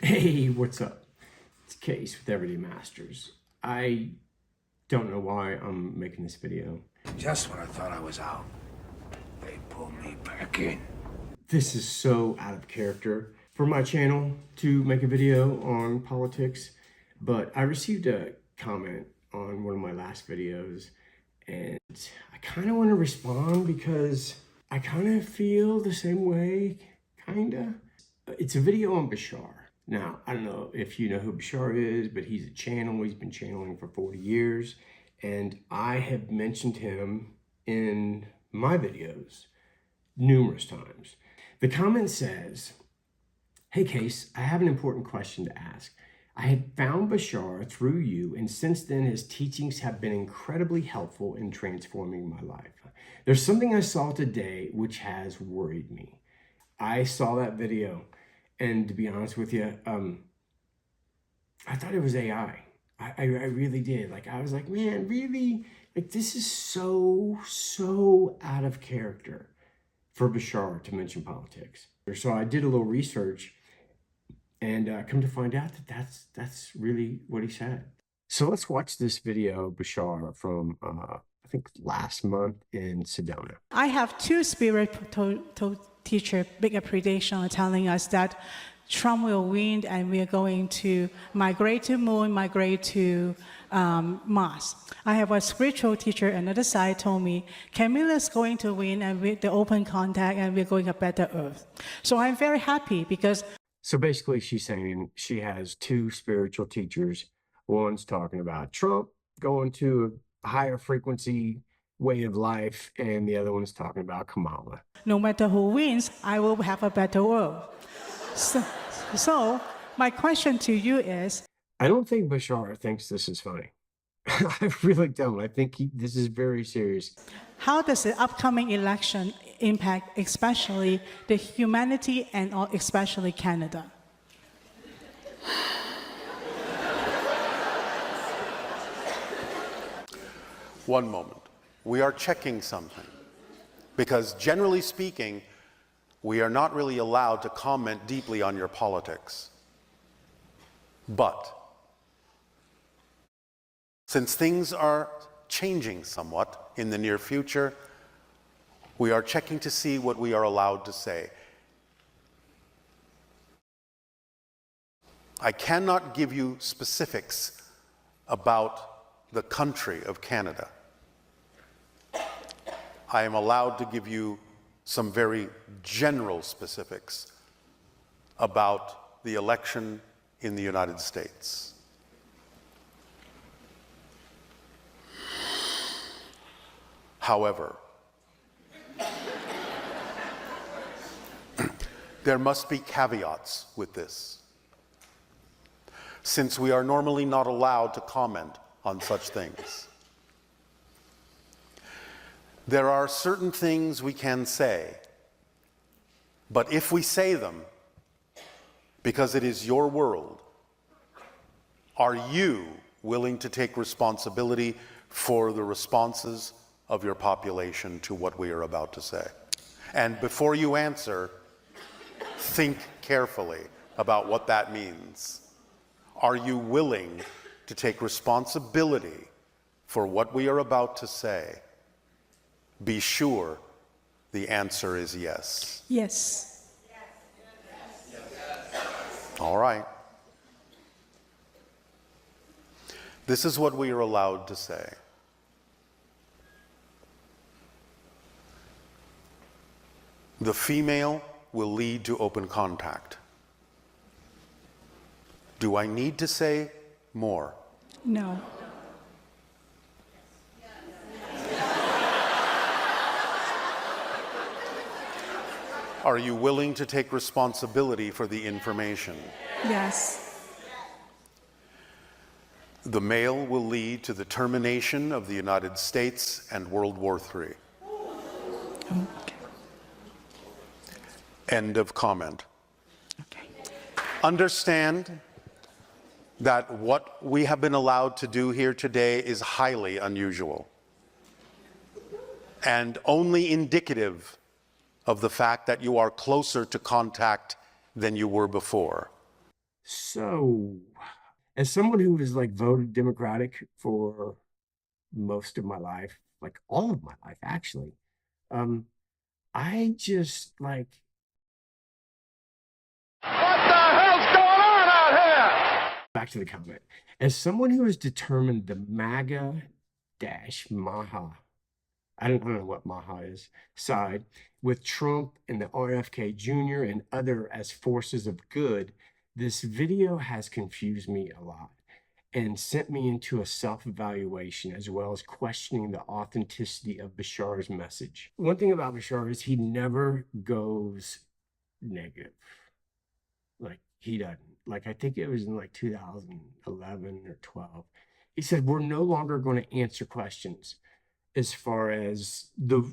Hey, what's up? It's Case with Everyday Masters. I don't know why I'm making this video. Just when I thought I was out, they pulled me back in. This is so out of character for my channel to make a video on politics, but I received a comment on one of my last videos and I kind of want to respond because I kind of feel the same way, kinda. It's a video on Bashar. Now, I don't know if you know who Bashar is, but he's a channel. He's been channeling for 40 years. And I have mentioned him in my videos numerous times. The comment says, "Hey Case, I have an important question to ask. I had found Bashar through you, and since then his teachings have been incredibly helpful in transforming my life. There's something I saw today which has worried me." I saw that video, and to be honest with you, I thought it was AI. I really did. Like, I was like, man, really? Like, this is so out of character for Bashar to mention politics. So I did a little research and come to find out that that's really what he said. So let's watch this video, Bashar, from I think last month in Sedona. I have two spiritual teachers, big accreditation, telling us that Trump will win and we are going to migrate to moon, migrate to Mars. I have a spiritual teacher, another side told me, Camilla's going to win and with the open contact and we're going a better earth. So I'm very happy because... So basically she's saying she has two spiritual teachers. One's talking about Trump going to a higher frequency way of life, and the other one is talking about Kamala. No matter who wins, I will have a better world. So my question to you is... I don't think Bashar thinks this is funny. I really don't. I think this is very serious. How does the upcoming election impact especially the humanity and especially Canada? One moment. We are checking something because generally speaking, we are not really allowed to comment deeply on your politics. But since things are changing somewhat in the near future, we are checking to see what we are allowed to say. I cannot give you specifics about the country of Canada. I am allowed to give you some very general specifics about the election in the United States. However, there must be caveats with this, since we are normally not allowed to comment on such things. There are certain things we can say, but if we say them, because it is your world, are you willing to take responsibility for the responses of your population to what we are about to say? And before you answer, think carefully about what that means. Are you willing to take responsibility for what we are about to say? Be sure the answer is yes. Yes. All right. This is what we are allowed to say. The female will lead to open contact. Do I need to say more? No. Are you willing to take responsibility for the information? Yes. The male will lead to the termination of the United States and World War III. Okay. End of comment. Okay. Understand that what we have been allowed to do here today is highly unusual and only indicative of the fact that you are closer to contact than you were before. So, as someone who was like voted Democratic for most of my life, like all of my life actually, um, I just like back to the comment. As someone who has determined the MAGA dash Maha, I don't know what Maha is, side with Trump and the RFK Jr. and other as forces of good, this video has confused me a lot and sent me into a self-evaluation as well as questioning the authenticity of Bashar's message. One thing about Bashar is he never goes negative. Like he doesn't. Like I think it was in like 2011 or 12. He said, we're no longer going to answer questions as far as the,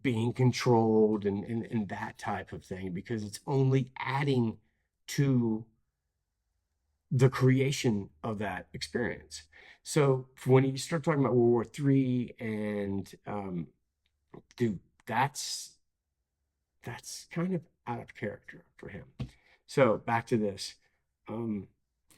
being controlled and that type of thing, because it's only adding to the creation of that experience. So when you start talking about World War III and dude, that's kind of out of character for him. So back to this. Um,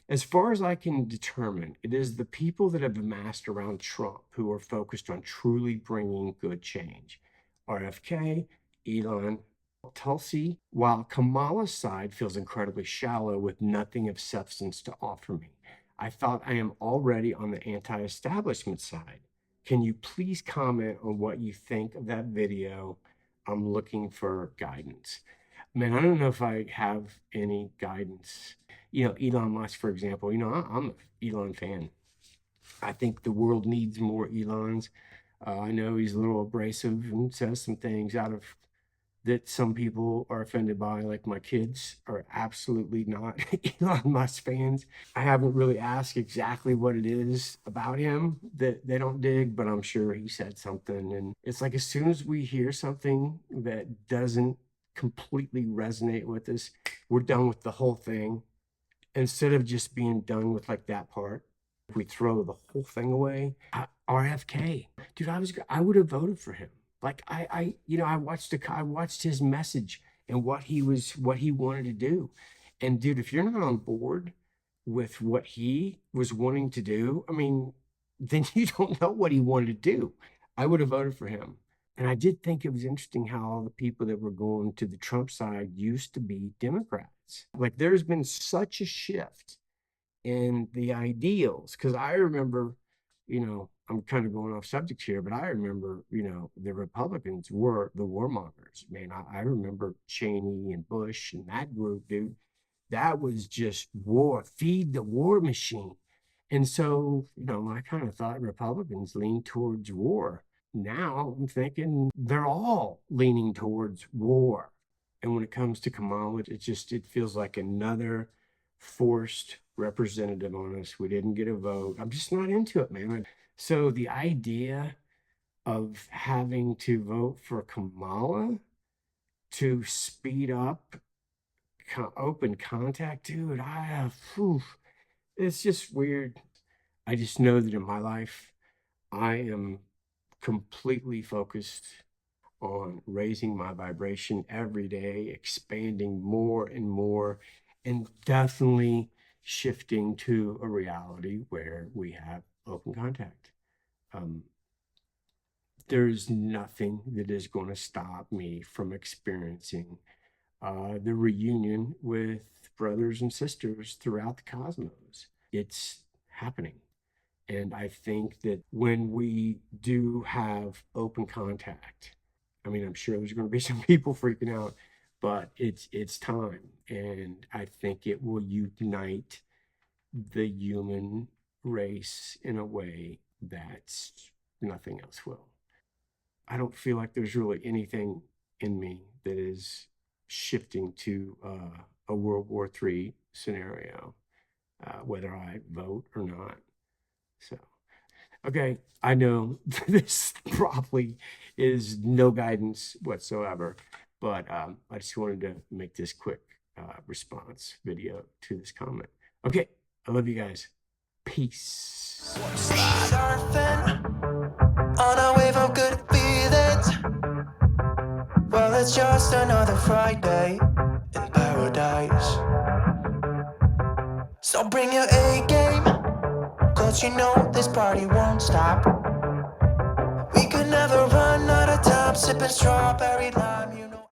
as far as I can determine, it is the people that have amassed around Trump who are focused on truly bringing good change. RFK, Elon, Tulsi, while Kamala's side feels incredibly shallow with nothing of substance to offer me. I thought I am already on the anti-establishment side. Can you please comment on what you think of that video? I'm looking for guidance. Man, I don't know if I have any guidance. Elon Musk, for example, I'm an Elon fan. I think the world needs more Elons. I know he's a little abrasive and says some things out of that some people are offended by, like my kids are absolutely not Elon Musk fans. I haven't really asked exactly what it is about him that they don't dig, but I'm sure he said something. And it's like as soon as we hear something that doesn't completely resonate with us, we're done with the whole thing. Instead of just being done with like that part, if we throw the whole thing away. RFK, dude, I would have voted for him. Like I watched his message and what he wanted to do. And dude, if you're not on board with what he was wanting to do, I mean, then you don't know what he wanted to do. I would have voted for him. And I did think it was interesting how all the people that were going to the Trump side used to be Democrats. Like there's been such a shift in the ideals. Because I remember, I'm kind of going off subject here, but I remember, the Republicans were the warmongers. Man, I remember Cheney and Bush and that group, dude. That was just war, feed the war machine. And so, I kind of thought Republicans leaned towards war. Now I'm thinking they're all leaning towards war. And when it comes to Kamala, it feels like another forced representative on us. We didn't get a vote. I'm just not into it, man. So the idea of having to vote for Kamala to speed up open contact, dude, it's just weird. I just know that in my life, I am completely focused on raising my vibration every day, expanding more and more, and definitely shifting to a reality where we have open contact. There's nothing that is going to stop me from experiencing the reunion with brothers and sisters throughout the cosmos. It's happening. And I think that when we do have open contact, I mean, I'm sure there's going to be some people freaking out, but it's time. And I think it will unite the human race in a way that nothing else will. I don't feel like there's really anything in me that is shifting to a World War III scenario, whether I vote or not. So, okay, I know this probably is no guidance whatsoever, but I just wanted to make this quick response video to this comment. Okay, I love you guys. Peace. Surfing on a wave of good feelings. Well, it's just another Friday in paradise. So bring your A game, cause you know this party won't stop. We could never run out of time, sipping strawberry lime.